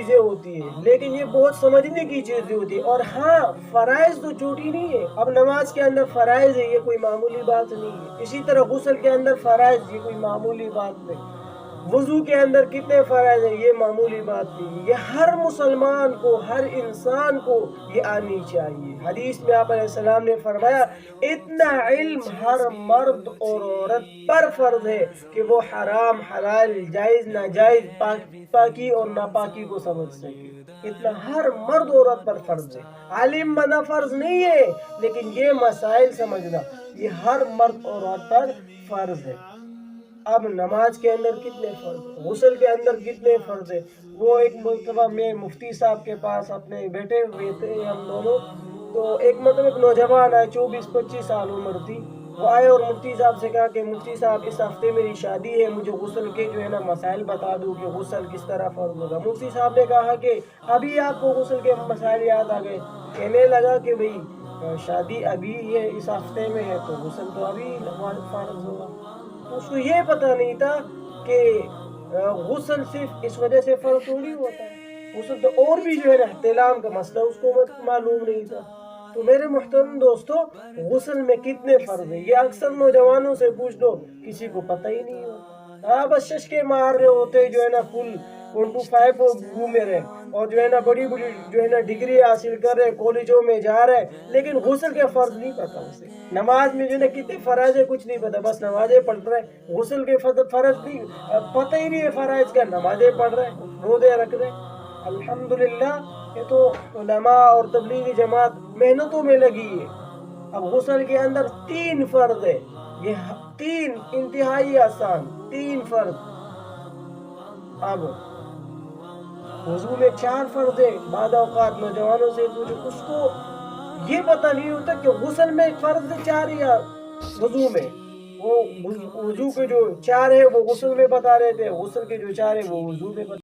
چیزیں ہوتی ہیں، لیکن یہ بہت سمجھنے کی چیزیں ہوتی ہیں۔ اور ہاں، فرائض تو چھوٹی نہیں ہے۔ اب نماز کے اندر فرائض ہے، یہ کوئی معمولی بات نہیں ہے۔ اسی طرح غسل کے اندر فرائض، یہ کوئی معمولی بات نہیں۔ وضو کے اندر کتنے فرائض ہیں، یہ معمولی بات نہیں ہے۔ یہ ہر مسلمان کو، ہر انسان کو یہ آنی چاہیے۔ حدیث میں آپ علیہ السلام نے فرمایا، اتنا علم ہر مرد اور عورت پر فرض ہے کہ وہ حرام حلال جائز ناجائز پاکی اور ناپاکی کو سمجھ سکے۔ اتنا ہر مرد عورت پر فرض ہے۔ عالم بنا فرض نہیں ہے، لیکن یہ مسائل سمجھنا یہ ہر مرد اور عورت پر فرض ہے۔ اب نماز کے اندر کتنے فرض ہیں، غسل کے اندر کتنے فرض ہیں۔ وہ ایک مرتبہ میں مفتی صاحب کے پاس اپنے بیٹھے ہوئے تھے ہم دونوں، تو ایک نوجوان آئے، 24-25 سال عمر تھی۔ وہ آئے اور مفتی صاحب سے کہا کہ مفتی صاحب اس ہفتے میری شادی ہے، مجھے غسل کے مسائل بتا دوں کہ غسل کس طرح فرض ہوگا۔ مفتی صاحب نے کہا کہ ابھی آپ کو غسل کے مسائل یاد آ گئے؟ کہنے لگا کہ بھئی شادی ابھی ہے، اس ہفتے میں ہے، تو غسل تو ابھی فرض ہوگا۔ اس کو یہ پتہ نہیں تھا کہ غسل صرف اس وجہ سے فرض تھوڑی ہوتا ہے، غسل تو اور بھی احتلام کا مسئلہ اس کو معلوم نہیں تھا۔ تو میرے محترم دوستو، غسل میں کتنے فرض ہیں یہ اکثر نوجوانوں سے پوچھ دو، کسی کو پتہ ہی نہیں ہوتا۔ ہاں، بس ششکے مار رہے ہوتے، فل 125 گھومے رہے، اور بڑی بڑی ڈگری حاصل کر رہے، کالجوں میں جا رہے، لیکن غسل کے فرض نہیں پتہ اسے۔ نماز میں کتنے فرائض ہے کچھ نہیں پتہ، بس نمازیں پڑھ رہے، غسل کے فرض نہیں پتہ ہی نہیں ہے، فرائض کا نمازیں پڑھ رہے، روزے رکھ رہے۔ الحمدللہ، یہ تو علماء اور تبلیغی جماعت محنتوں میں لگی ہے۔ اب غسل کے اندر 3 فرض ہے، یہ 3 انتہائی آسان 3 فرض۔ اب وضو میں 4 فرض ہے۔ بعض اوقات نوجوانوں سے پوچھو، اس کو یہ پتہ نہیں ہوتا کہ غسل میں فرض 4 یا وضو میں۔ وہ وضو کے جو 4 ہے وہ غسل میں بتا رہے تھے، غسل کے جو 4 ہے وہ وضو میں بتا